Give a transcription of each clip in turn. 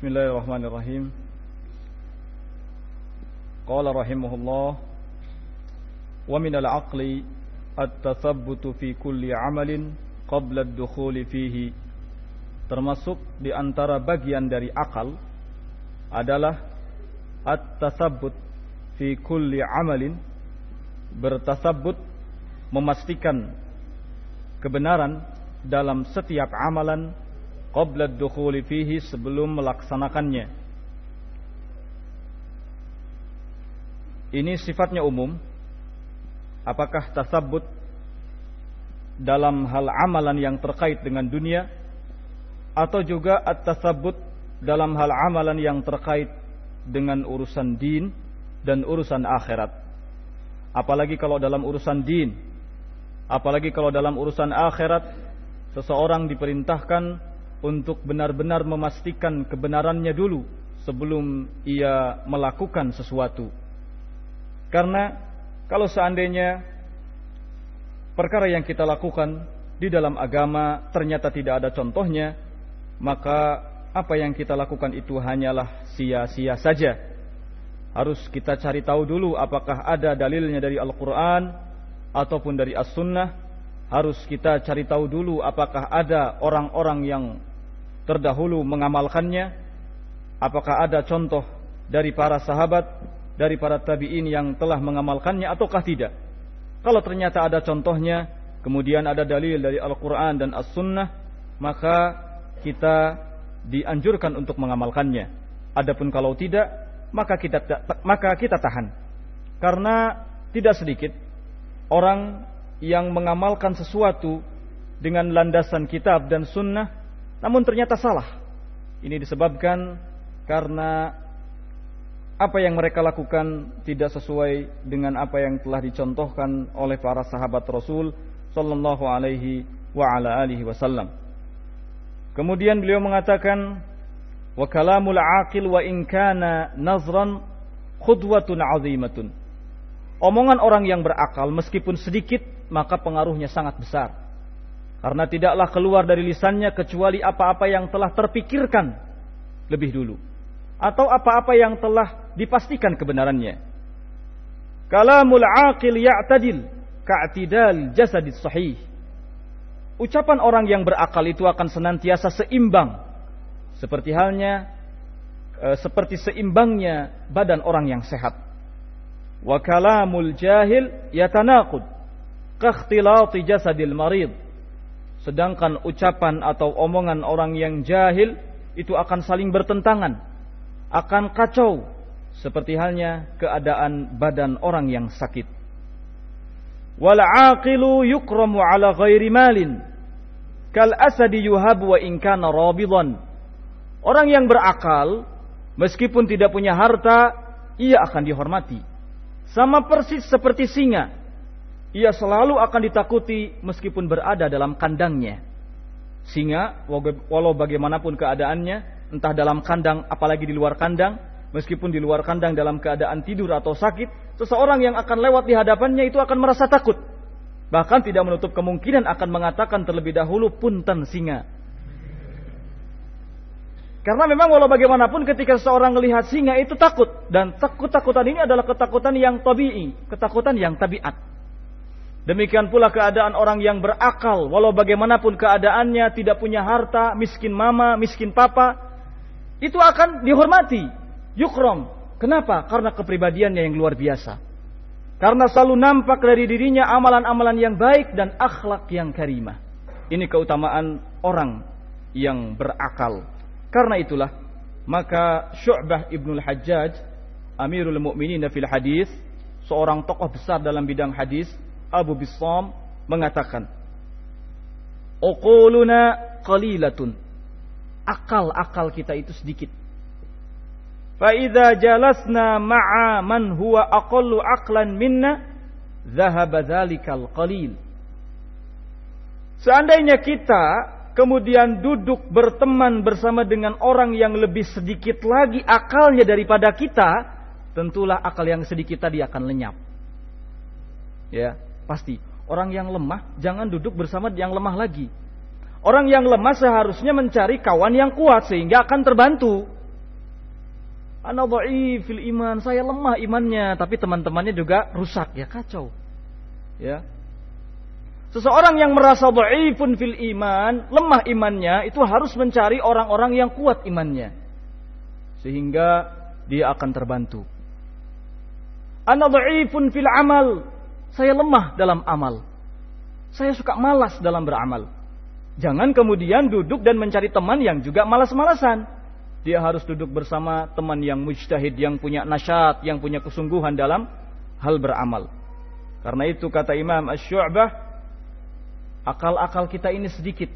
Bismillahirrahmanirrahim. Qala rahimahullah, wa minal aqli at-tathabbutu fi kulli amalin qabla ad-dukhuli fihi. Termasuk di antara bagian dari akal adalah at-tathabbut fi kulli amalin, bertasabbut, memastikan kebenaran dalam setiap amalan qabla ad-dukhuli fihi, sebelum melaksanakannya. Ini sifatnya umum. Apakah tasabbut dalam hal amalan yang terkait dengan dunia, atau juga at-tasabbut dalam hal amalan yang terkait dengan urusan din dan urusan akhirat? Apalagi kalau dalam urusan din, apalagi kalau dalam urusan akhirat, seseorang diperintahkan untuk benar-benar memastikan kebenarannya dulu sebelum ia melakukan sesuatu. Karena kalau seandainya perkara yang kita lakukan di dalam agama ternyata tidak ada contohnya, maka apa yang kita lakukan itu hanyalah sia-sia saja. Harus kita cari tahu dulu apakah ada dalilnya dari Al-Quran ataupun dari As-Sunnah. Harus kita cari tahu dulu apakah ada orang-orang yang terdahulu mengamalkannya, apakah ada contoh dari para sahabat, dari para tabi'in yang telah mengamalkannya ataukah tidak. Kalau ternyata ada contohnya, kemudian ada dalil dari Al-Quran dan As-Sunnah, maka kita dianjurkan untuk mengamalkannya. Adapun kalau tidak, maka kita tahan. Karena tidak sedikit orang yang mengamalkan sesuatu dengan landasan kitab dan sunnah, namun ternyata salah. Ini disebabkan karena apa yang mereka lakukan tidak sesuai dengan apa yang telah dicontohkan oleh para sahabat Rasul sallallahu alaihi wa ala alihi wasallam. Kemudian beliau mengatakan, wa kalamul aqil wa in kana nazran khudwatun azimatun. Omongan orang yang berakal meskipun sedikit, maka pengaruhnya sangat besar. Karena tidaklah keluar dari lisannya kecuali apa-apa yang telah terpikirkan lebih dulu, atau apa-apa yang telah dipastikan kebenarannya. Kalamul aqil ya'tadil ka'tidal jasadis sahih. Ucapan orang yang berakal itu akan senantiasa seimbang, seperti seimbangnya badan orang yang sehat. Wa kalamul jahil yatanaqud kakhtilati jasadil marid. Sedangkan ucapan atau omongan orang yang jahil itu akan saling bertentangan, akan kacau, seperti halnya keadaan badan orang yang sakit. Wal aqilu yukramu ala ghairi malin kal asadi yuhabu wa in kana rabidan. Orang yang berakal meskipun tidak punya harta, ia akan dihormati. Sama persis seperti singa. Ia selalu akan ditakuti meskipun berada dalam kandangnya. Singa, walau bagaimanapun keadaannya, entah dalam kandang apalagi di luar kandang, meskipun di luar kandang dalam keadaan tidur atau sakit, seseorang yang akan lewat di hadapannya itu akan merasa takut. Bahkan tidak menutup kemungkinan akan mengatakan terlebih dahulu, punten singa. Karena memang walau bagaimanapun ketika seseorang melihat singa itu takut. Dan ketakutan ini adalah ketakutan yang tabi'i, ketakutan yang tabiat. Demikian pula keadaan orang yang berakal, walau bagaimanapun keadaannya, tidak punya harta, miskin mama, miskin papa, itu akan dihormati, yukram. Kenapa? Karena kepribadiannya yang luar biasa. Karena selalu nampak dari dirinya amalan-amalan yang baik dan akhlak yang karimah. Ini keutamaan orang yang berakal. Karena itulah, maka Syu'bah ibnul Hajjaj, Amirul Mu'minin fil hadis, seorang tokoh besar dalam bidang hadis, Abu Bissam, mengatakan, uquluna qalilatun. Akal-akal kita itu sedikit. Fa idza jalasna ma'a man huwa aqallu aqlan minna, dhahaba dzalikal qalil. Seandainya kita kemudian duduk berteman bersama dengan orang yang lebih sedikit lagi akalnya daripada kita, tentulah akal yang sedikit tadi akan lenyap. Ya, pasti. Orang yang lemah jangan duduk bersama yang lemah lagi. Orang yang lemah seharusnya mencari kawan yang kuat sehingga akan terbantu. ana dhaif fil iman, saya lemah imannya, tapi teman-temannya juga rusak, ya kacau. Ya. Seseorang yang merasa dhaifun fil iman, lemah imannya, itu harus mencari orang-orang yang kuat imannya, sehingga dia akan terbantu. Ana dhaifun fil amal, saya lemah dalam amal, saya suka malas dalam beramal. Jangan kemudian duduk dan mencari teman yang juga malas-malasan. Dia harus duduk bersama teman yang mujtahid, yang punya nasyat, yang punya kesungguhan dalam hal beramal. Karena itu kata Imam Asy-Syu'bah, akal-akal kita ini sedikit.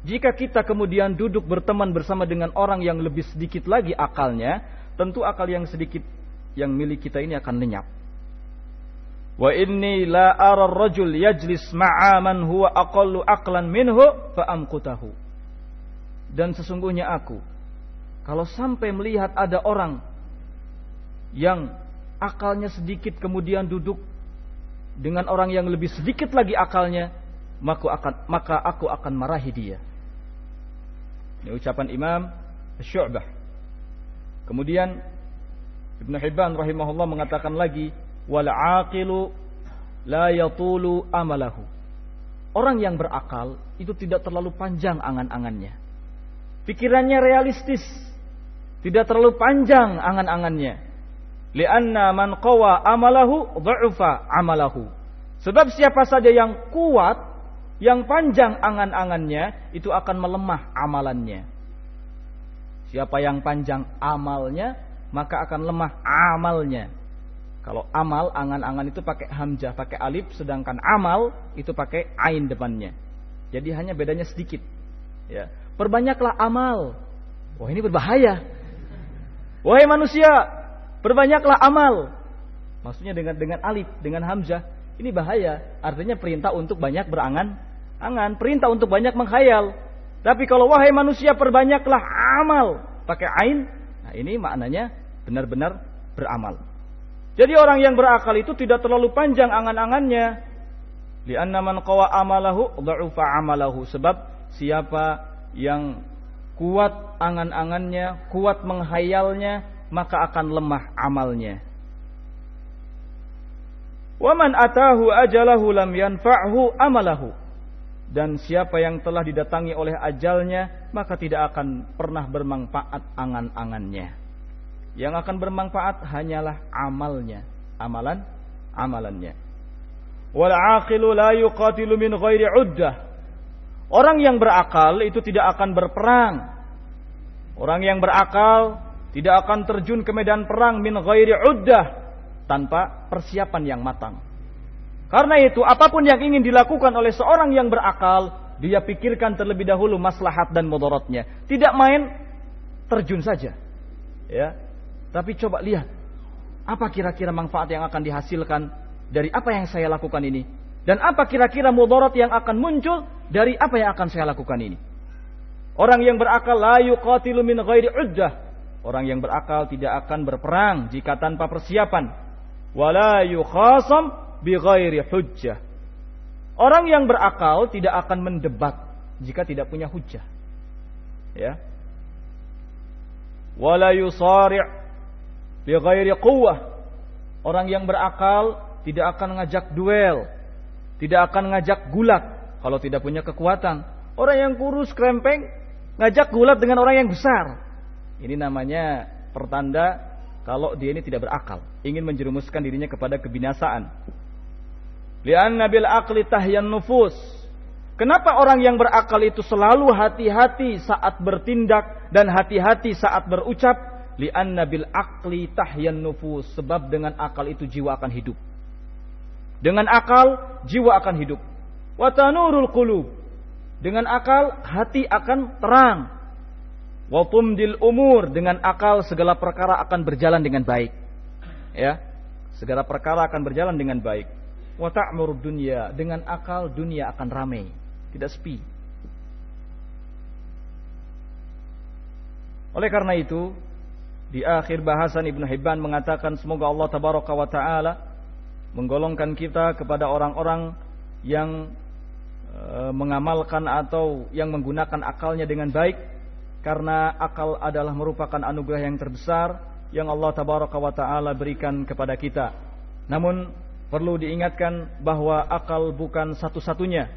Jika kita kemudian duduk berteman bersama dengan orang yang lebih sedikit lagi akalnya, tentu akal yang sedikit yang milik kita ini akan lenyap. Wa inni la ara ar-rajul yajlis ma'a man huwa aqallu aqlan minhu fa amqutahu. Dan sesungguhnya aku, kalau sampai melihat ada orang yang akalnya sedikit kemudian duduk dengan orang yang lebih sedikit lagi akalnya, maka aku akan marahi dia. Ini ucapan Imam Asy-Syu'bah. Kemudian Ibnu Hibban rahimahullah mengatakan lagi, wal aqilu la yatulu amalahu. Orang yang berakal itu tidak terlalu panjang angan-angannya. Pikirannya realistis, tidak terlalu panjang angan-angannya. Lianna man qawa amalahu dha'ufa amalahu. Sebab siapa saja yang kuat, yang panjang angan-angannya, itu akan melemah amalannya. Siapa yang panjang amalnya, maka akan lemah amalnya. Kalau amal, angan-angan itu pakai hamzah, pakai alif, sedangkan amal itu pakai ain depannya. Jadi hanya bedanya sedikit. Ya. Perbanyaklah amal. Wah, ini berbahaya. Wahai manusia, perbanyaklah amal. Maksudnya dengan alif, dengan hamzah. Ini bahaya. Artinya perintah untuk banyak berangan-angan, perintah untuk banyak menghayal. Tapi kalau wahai manusia, perbanyaklah amal, pakai ain, nah ini maknanya benar-benar beramal. Jadi orang yang berakal itu tidak terlalu panjang angan-angannya. Li'anna man qawa amalahu dha'ufa amalahu. Sebab siapa yang kuat angan-angannya, kuat menghayalnya, maka akan lemah amalnya. Wa man atahu ajalahu lam yanfa'hu amalahu. Dan siapa yang telah didatangi oleh ajalnya, maka tidak akan pernah bermanfaat angan-angannya. Yang akan bermanfaat hanyalah amalnya, amalannya. Wal aqilu la yuqatilu min ghairi uddah. Orang yang berakal itu tidak akan berperang. Orang yang berakal tidak akan terjun ke medan perang min ghairi uddah, tanpa persiapan yang matang. Karena itu apapun yang ingin dilakukan oleh seorang yang berakal, dia pikirkan terlebih dahulu maslahat dan mudaratnya. Tidak main terjun saja. Ya. Tapi coba lihat, apa kira-kira manfaat yang akan dihasilkan dari apa yang saya lakukan ini? Dan apa kira-kira mudarat yang akan muncul dari apa yang akan saya lakukan ini? Orang yang berakal la yuqatilu min ghairi uddah. Orang yang berakal tidak akan berperang jika tanpa persiapan. Wala yukhasam bi ghairi hujjah. Orang yang berakal tidak akan mendebat jika tidak punya hujjah. Ya. Wala yusari' bi ghairi quwwah. Orang yang berakal tidak akan ngajak duel, tidak akan ngajak gulat kalau tidak punya kekuatan. Orang yang kurus krempeng ngajak gulat dengan orang yang besar. Ini namanya pertanda kalau dia ini tidak berakal, ingin menjerumuskan dirinya kepada kebinasaan. Li'anna bil aqli tahyan nufus. Kenapa orang yang berakal itu selalu hati-hati saat bertindak dan hati-hati saat berucap? Li'anna bil aqli tahyan nufus. Sebab dengan akal itu jiwa akan hidup. Dengan akal jiwa akan hidup. Wa tanurul qulub. Dengan akal hati akan terang. Wa tumdil umur. Dengan akal segala perkara akan berjalan dengan baik. Ya, segala perkara akan berjalan dengan baik. Wa ta'murud dunya. Dengan akal dunia akan ramai, tidak sepi. Oleh karena itu, di akhir bahasan Ibnu Hibban mengatakan semoga Allah tabaraka wa taala menggolongkan kita kepada orang-orang yang mengamalkan atau yang menggunakan akalnya dengan baik, karena akal adalah merupakan anugerah yang terbesar yang Allah tabaraka wa ta'ala berikan kepada kita. Namun perlu diingatkan bahwa akal bukan satu-satunya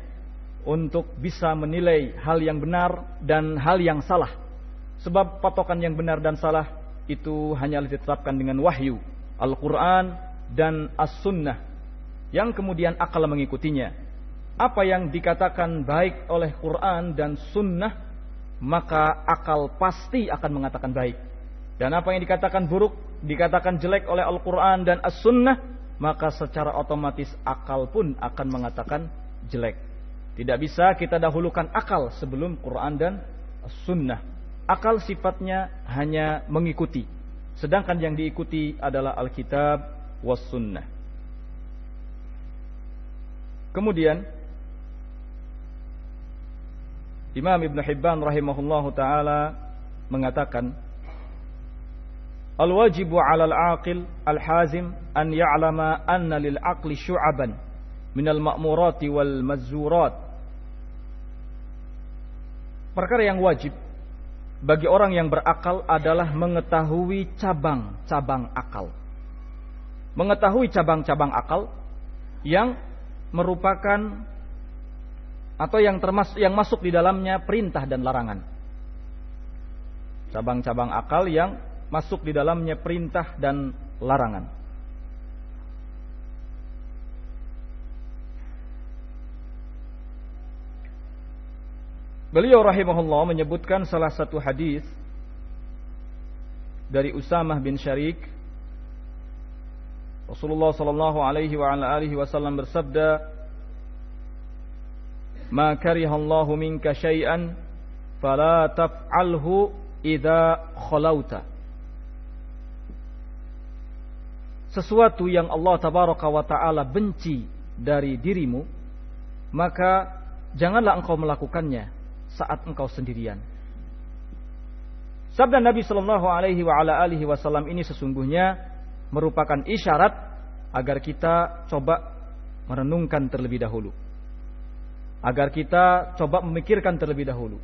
untuk bisa menilai hal yang benar dan hal yang salah. Sebab patokan yang benar dan salah itu hanya ditetapkan dengan wahyu, Al-Quran dan As-Sunnah, yang kemudian akal mengikutinya. Apa yang dikatakan baik oleh Quran dan Sunnah, maka akal pasti akan mengatakan baik. Dan apa yang dikatakan buruk, dikatakan jelek oleh Al-Quran dan As-Sunnah, maka secara otomatis akal pun akan mengatakan jelek. Tidak bisa kita dahulukan akal sebelum Quran dan As-Sunnah. Akal sifatnya hanya mengikuti, sedangkan yang diikuti adalah Alkitab was Sunnah. Kemudian Imam Ibn Hibban rahimahullahu ta'ala mengatakan, al-wajibu 'alal 'aqil al-hazim an ya'lama anna lil 'aqli syu'aban minal ma'murati wal mazzurat. Perkara yang wajib bagi orang yang berakal adalah mengetahui cabang-cabang akal. Mengetahui cabang-cabang akal yang merupakan atau yang masuk di dalamnya perintah dan larangan. Cabang-cabang akal yang masuk di dalamnya perintah dan larangan. Beliau rahimahullah menyebutkan salah satu hadis dari Usamah bin Syarik. Rasulullah sallallahu alaihi wa ala alihi wasallam bersabda, "Ma karihallahu minka syai'an fala taf'alhu idza khalauta." Sesuatu yang Allah tabaraka wa taala benci dari dirimu, maka janganlah engkau melakukannya saat engkau sendirian. Sabda Nabi sallallahu alaihi wa ala alihi wasallam ini sesungguhnya merupakan isyarat agar kita coba merenungkan terlebih dahulu, agar kita coba memikirkan terlebih dahulu,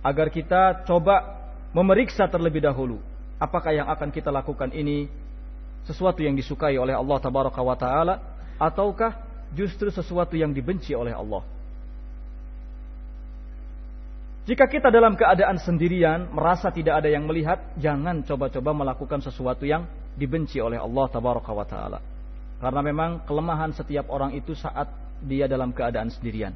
agar kita coba memeriksa terlebih dahulu apakah yang akan kita lakukan ini sesuatu yang disukai oleh Allah tabaraka wa taala ataukah justru sesuatu yang dibenci oleh Allah. Jika kita dalam keadaan sendirian, merasa tidak ada yang melihat, jangan coba-coba melakukan sesuatu yang dibenci oleh Allah tabaraka wa taala. Karena memang kelemahan setiap orang itu saat dia dalam keadaan sendirian.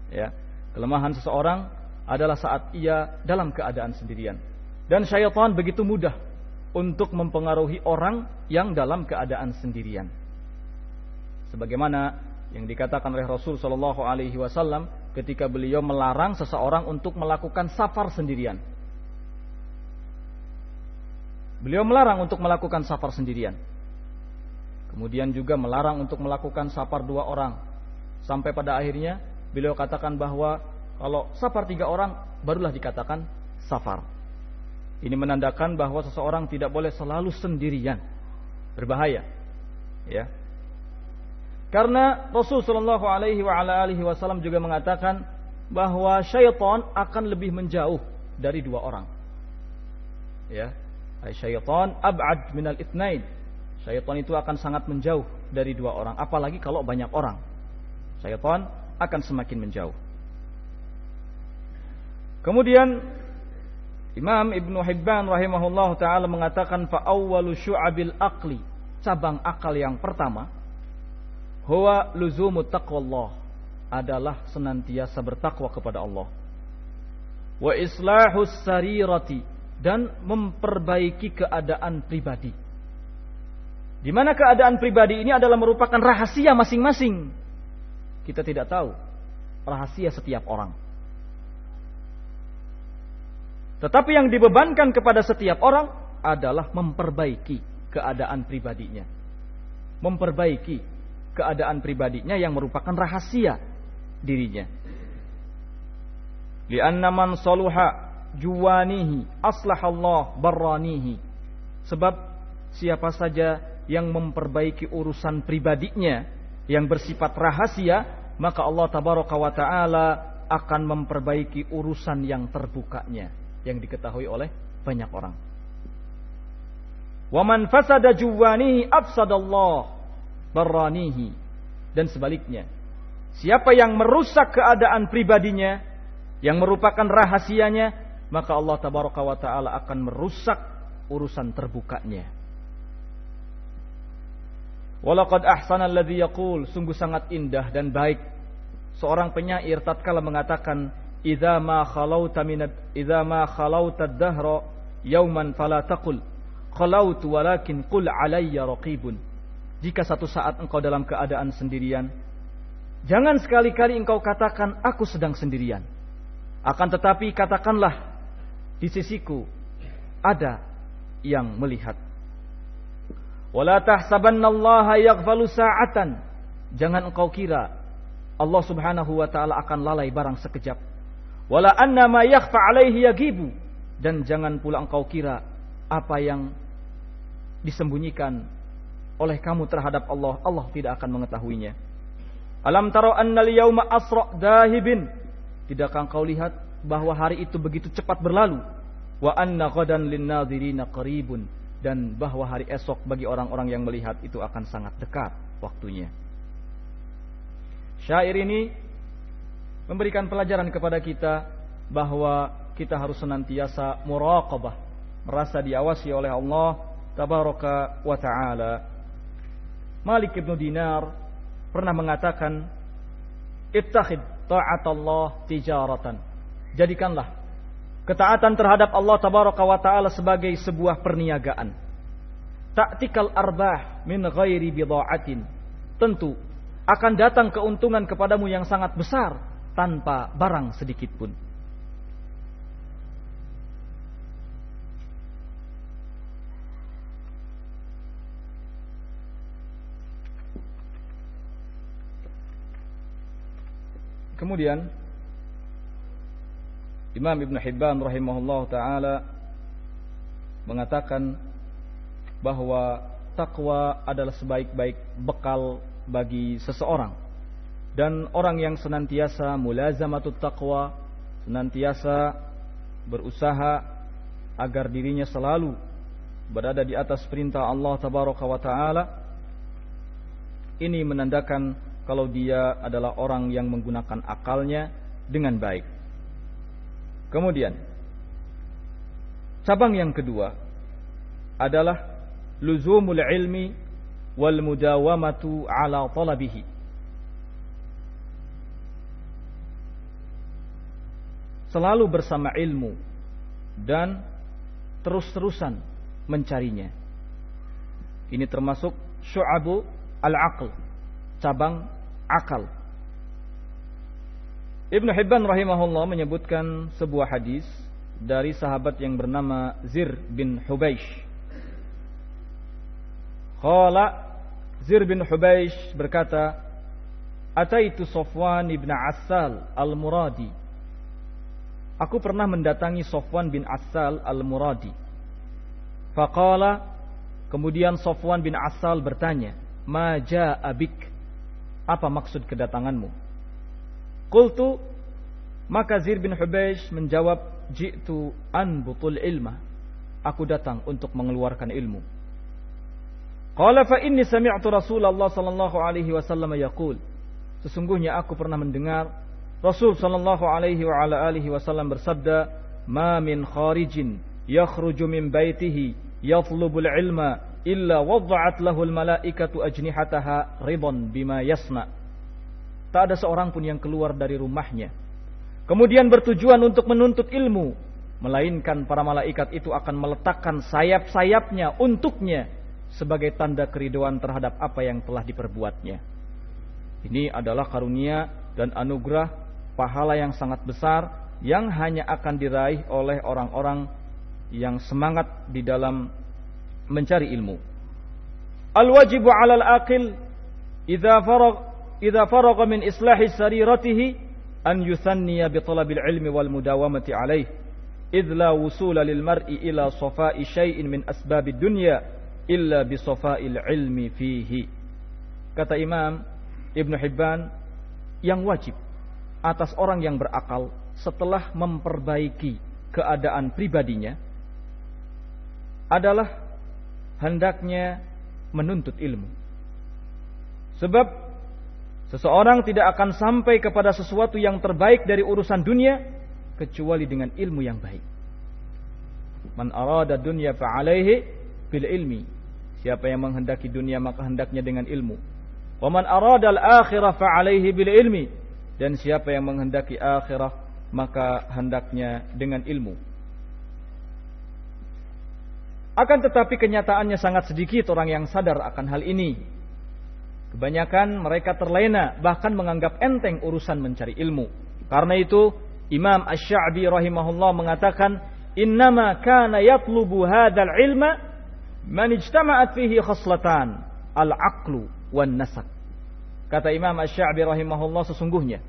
Ya, kelemahan seseorang adalah saat ia dalam keadaan sendirian. Dan syaitan begitu mudah untuk mempengaruhi orang yang dalam keadaan sendirian. Sebagaimana yang dikatakan oleh Rasul sallallahu alaihi wasallam ketika beliau melarang seseorang untuk melakukan safar sendirian. Beliau melarang untuk melakukan safar sendirian. Kemudian juga melarang untuk melakukan safar 2 orang. Sampai pada akhirnya beliau katakan bahwa kalau safar 3 orang barulah dikatakan safar. Ini menandakan bahwa seseorang tidak boleh selalu sendirian. Berbahaya. Ya. Karena Rasul sallallahu alaihi wa ala alihi wasallam juga mengatakan bahwa syaitan akan lebih menjauh dari 2 orang. Ya, syaitan ab'ad minal itsnain. Syaitan itu akan sangat menjauh dari 2 orang, apalagi kalau banyak orang. Syaitan akan semakin menjauh. Kemudian Imam Ibn Hibban rahimahullah ta'ala mengatakan fa awwalu syu'abil aqli, cabang akal yang pertama, huwa luzumut taqwallah, adalah senantiasa bertakwa kepada Allah. Wa islahus sarirati, dan memperbaiki keadaan pribadi. Di mana keadaan pribadi ini adalah merupakan rahasia masing-masing. Kita tidak tahu rahasia setiap orang. Tetapi yang dibebankan kepada setiap orang adalah memperbaiki keadaan pribadinya. Memperbaiki keadaan pribadinya yang merupakan rahasia dirinya. Li'anna man saluha juwanihi aslahallah barranihi. Sebab siapa saja yang memperbaiki urusan pribadinya yang bersifat rahasia, maka Allah tabaraka wa taala akan memperbaiki urusan yang terbukanya. yang diketahui oleh banyak orang. Wa man fasada juwanihi afsadallah barranihi. Dan sebaliknya, siapa yang merusak keadaan pribadinya, yang merupakan rahasianya, maka Allah tabaraka wa ta'ala akan merusak urusan terbukanya. Walaqad ahsana alladhi yaqul, sungguh sangat indah dan baik seorang penyair tatkala mengatakan, idza ma khalauta ad-dahra yawman fala taqul khalautu walakin qul alayya raqibun. Jika satu saat engkau dalam keadaan sendirian, jangan sekali-kali engkau katakan aku sedang sendirian. Akan tetapi katakanlah di sisiku ada yang melihat. Wala tahsabannallaha yaghfalu sa'atan. Jangan engkau kira Allah Subhanahu wa taala akan lalai barang sekejap. Wala anna ma yakhfa 'alaihi yagibu. Dan jangan pula engkau kira apa yang disembunyikan oleh kamu terhadap Allah, Allah tidak akan mengetahuinya. Alam tara annal yauma asra dahibin. Tidakkah engkau lihat bahwa hari itu begitu cepat berlalu? Wa anna ghadan linnadhirina qaribun. Dan bahwa hari esok bagi orang-orang yang melihat itu akan sangat dekat waktunya. Syair ini memberikan pelajaran kepada kita bahwa kita harus senantiasa muraqabah, merasa diawasi oleh Allah tabaraka wa ta'ala. Malik ibn Dinar pernah mengatakan, ittakhid ta'atallah tijaratan. Jadikanlah ketaatan terhadap Allah tabaraka wa ta'ala sebagai sebuah perniagaan. Ta'tikal arbah min ghairi bida'atin. Tentu akan datang keuntungan kepadamu yang sangat besar tanpa barang sedikit pun. Kemudian Imam Ibn Hibban rahimahullah ta'ala mengatakan bahwa takwa adalah sebaik-baik bekal bagi seseorang. Dan orang yang senantiasa mulazamatut taqwa, senantiasa berusaha agar dirinya selalu berada di atas perintah Allah tabaraka wa ta'ala, ini menandakan kalau dia adalah orang yang menggunakan akalnya dengan baik. Kemudian cabang yang kedua adalah luzumul ilmi wal mudawamatu ala talabihi. Selalu bersama ilmu dan terus-terusan mencarinya. Ini termasuk syu'abu al-aql, cabang akal. Ibn Hibban rahimahullah menyebutkan sebuah hadis dari sahabat yang bernama Zir bin Hubaish. Qala Zir bin Hubaish berkata, Ataitu Safwan ibn Assal al-Muradi. Aku pernah mendatangi Safwan bin Assal al-Muradi. Faqala, kemudian Safwan bin Assal bertanya, Ma ja'a bik? Apa maksud kedatanganmu? Qultu, maka Zir bin Hubaish menjawab, Ji'tu anbutul ilma. Aku datang untuk mengeluarkan ilmu. Qala fa inni sami'tu Rasulullah sallallahu alaihi wasallam yaqul. Sesungguhnya aku pernah mendengar Rasul sallallahu alaihi wa ala alihi wasallam bersabda, "Ma min kharijin yakhruju min baitihi yatlubul ilma illa wad'at lahul malaikatu ajnihataha ridan bima yasna." Tak ada seorang pun yang keluar dari rumahnya kemudian bertujuan untuk menuntut ilmu, melainkan para malaikat itu akan meletakkan sayap-sayapnya untuknya sebagai tanda keridhaan terhadap apa yang telah diperbuatnya. Ini adalah karunia dan anugerah pahala yang sangat besar yang hanya akan diraih oleh orang-orang yang semangat di dalam mencari ilmu. Al-wajibu 'alal aqil idza faragha min islahi sariratihi an yuthanniya bi talabil ilmi wal mudawamati 'alayhi idh la wusula lil mar'i ila safa'i syai'in min asbabid dunya illa bi safa'il ilmi fihi. Kata Imam Ibn Hibban, yang wajib atas orang yang berakal setelah memperbaiki keadaan pribadinya adalah hendaknya menuntut ilmu. Sebab seseorang tidak akan sampai kepada sesuatu yang terbaik dari urusan dunia kecuali dengan ilmu yang baik. Man arada dunya fa'alaihi bil ilmi. Siapa yang menghendaki dunia maka hendaknya dengan ilmu. Wa man arada al-akhirah fa'alaihi bil ilmi. Dan siapa yang menghendaki akhirah maka hendaknya dengan ilmu. Akan tetapi kenyataannya sangat sedikit orang yang sadar akan hal ini. Kebanyakan mereka terlena, bahkan menganggap enteng urusan mencari ilmu. Karena itu Imam Asy-Sya'bi rahimahullah mengatakan, "Innama kana yatlubu hadzal ilma man ijtama'at fihi khaslatan, al-aqlu wan nasab." Kata Imam Asy-Sya'bi rahimahullah, sesungguhnya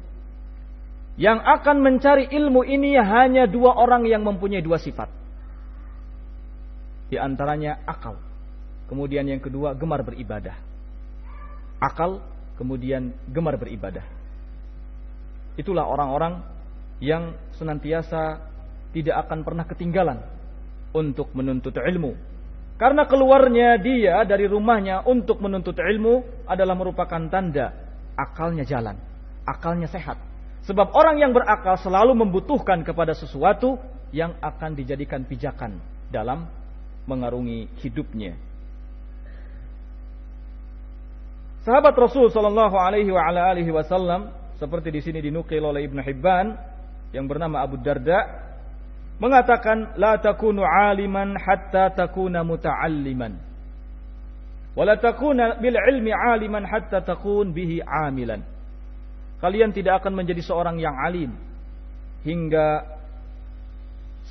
yang akan mencari ilmu ini hanya dua orang yang mempunyai dua sifat. Di antaranya akal, kemudian yang kedua gemar beribadah. Akal, kemudian gemar beribadah. Itulah orang-orang yang senantiasa tidak akan pernah ketinggalan untuk menuntut ilmu. Karena keluarnya dia dari rumahnya untuk menuntut ilmu adalah merupakan tanda akalnya jalan, akalnya sehat. Sebab orang yang berakal selalu membutuhkan kepada sesuatu yang akan dijadikan pijakan dalam mengarungi hidupnya. Sahabat Rasul sallallahu alaihi wasallam seperti di sini dinukil oleh Ibnu Hibban yang bernama Abu Darda mengatakan, la takunu aliman hatta takuna muta'alliman wa la takuna bil ilmi aliman hatta takun bihi amilan. Kalian tidak akan menjadi seorang yang alim hingga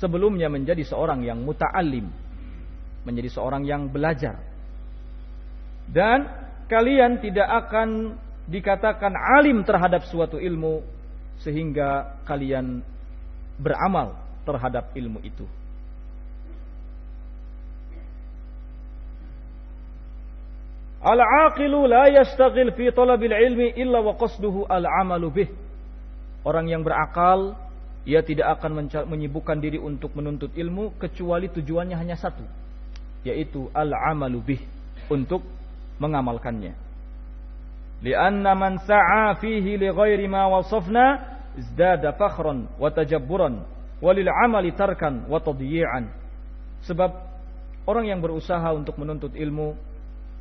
sebelumnya menjadi seorang yang muta'allim, menjadi seorang yang belajar. Dan kalian tidak akan dikatakan alim terhadap suatu ilmu sehingga kalian beramal terhadap ilmu itu. Al-aqilu la yastaghil fi talabil ilmi illa wa qasduhu al-amalu bih. Orang yang berakal, ia tidak akan menyibukkan diri untuk menuntut ilmu kecuali tujuannya hanya satu, yaitu al-amalu bih, untuk mengamalkannya. Lianna man sa'a fihi li ghairi ma wasafna izdada fakhran wa tajabburan walil amali tarkan wa tadyi'an. Sebab orang yang berusaha untuk menuntut ilmu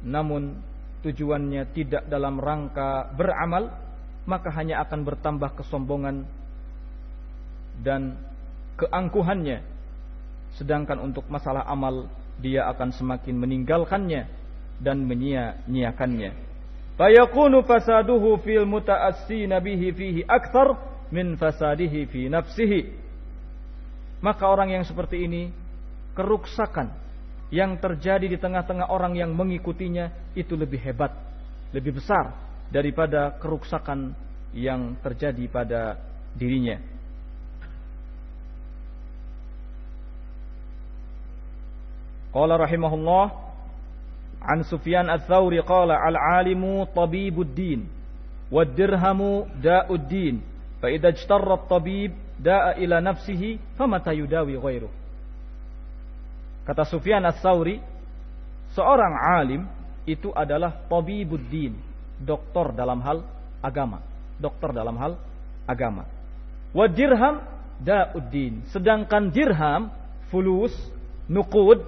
namun tujuannya tidak dalam rangka beramal, maka hanya akan bertambah kesombongan dan keangkuhannya. Sedangkan untuk masalah amal, dia akan semakin meninggalkannya dan menyia-nyiakannya. Fayakunu fasaduhu fil muta'assina bihi fihi akthar min fasadihi fi nafsihi. Maka orang yang seperti ini, keruksakan yang terjadi di tengah-tengah orang yang mengikutinya itu lebih hebat, lebih besar daripada keruksakan yang terjadi pada dirinya. Qala rahimahullah an Sufyan ats-Tsauri qala al-alimu tabibuddin wad-dirhamu da'uddin fa idza ijtarra at-tabib da'a ila nafsihi famata yudawi ghairuhu. Kata Sufyan ats-Tsauri, seorang alim itu adalah tabibuddin, doktor dalam hal agama, dokter dalam hal agama. Wa dirham da'uddin, sedangkan dirham, fulus, nuqud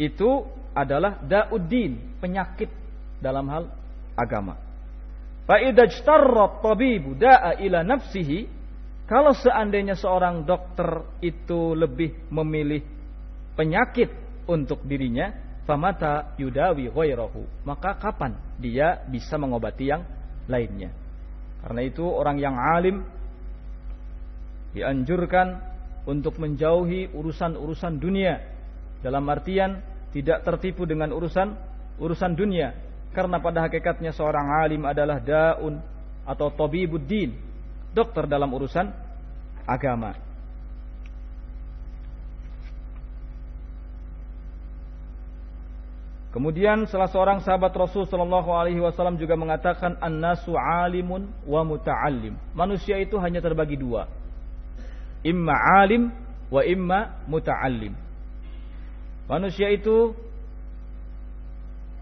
itu adalah da'uddin, penyakit dalam hal agama. Fa idza ijtarra at-tabibu da'a ila nafsihi, kalau seandainya seorang dokter itu lebih memilih penyakit untuk dirinya, famata yudawi ghairahu, maka kapan dia bisa mengobati yang lainnya. Karena itu orang yang alim dianjurkan untuk menjauhi urusan-urusan dunia, dalam artian tidak tertipu dengan urusan dunia, karena pada hakikatnya seorang alim adalah daun atau tabibuddin, dokter dalam urusan agama. Kemudian salah seorang sahabat Rasul sallallahu alaihi wasallam juga mengatakan, an-nasu alimun wa muta'allim. Manusia itu hanya terbagi dua. Imma alim wa imma muta'allim. Manusia itu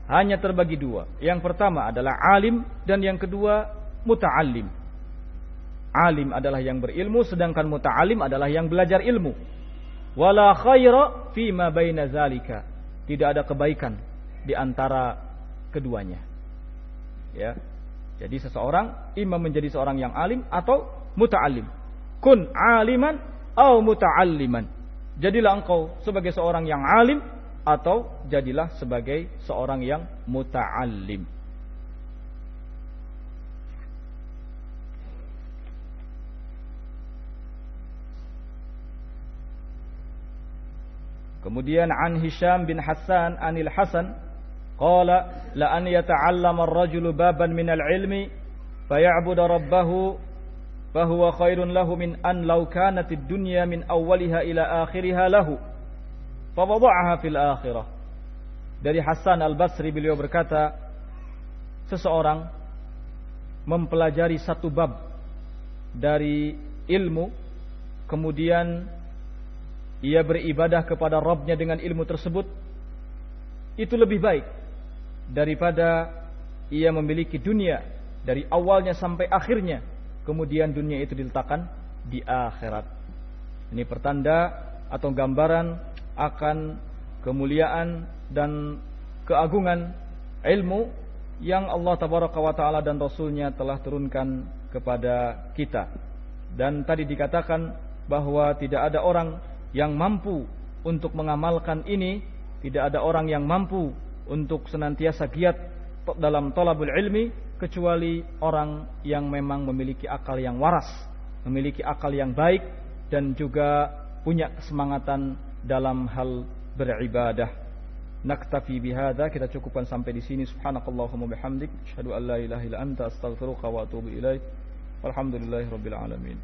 hanya terbagi dua. Yang pertama adalah alim dan yang kedua muta'allim. Alim adalah yang berilmu, sedangkan muta'allim adalah yang belajar ilmu. Wala khaira fima baina zalika. Tidak ada kebaikan di antara keduanya. Ya. Jadi seseorang imam menjadi seorang yang alim atau muta'allim. Kun aliman atau muta'alliman. Jadilah engkau sebagai seorang yang alim atau jadilah sebagai seorang yang muta'allim. Kemudian an Hisham bin Hassan anil Hasan qala la an yata'allama ar-rajulu baban min al-ilmi faya'budu rabbahu fahuwa khairun lahu min an law kanat ad-dunya min awwaliha ila akhiriha lahu fawada'aha fil akhirah. Dari Hasan Al-Basri beliau berkata, seseorang mempelajari satu bab dari ilmu, kemudian ia beribadah kepada Rabbnya dengan ilmu tersebut, itu lebih baik daripada ia memiliki dunia dari awalnya sampai akhirnya, kemudian dunia itu diletakkan di akhirat. Ini pertanda atau gambaran akan kemuliaan dan keagungan ilmu yang Allah Tabaraka wa Ta'ala dan Rasulnya telah turunkan kepada kita. Dan tadi dikatakan bahwa tidak ada orang yang mampu untuk mengamalkan ini, tidak ada orang yang mampu untuk senantiasa giat dalam thalabul ilmi kecuali orang yang memang memiliki akal yang waras, memiliki akal yang baik dan juga punya kesemangatan dalam hal beribadah. Naktafi bihadza, kita cukupkan sampai di sini. Subhanakallahumma bihamdik, asyhadu an la ilaha illa anta, astaghfiruka wa atubu ilaik. Walhamdulillahirabbil alamin.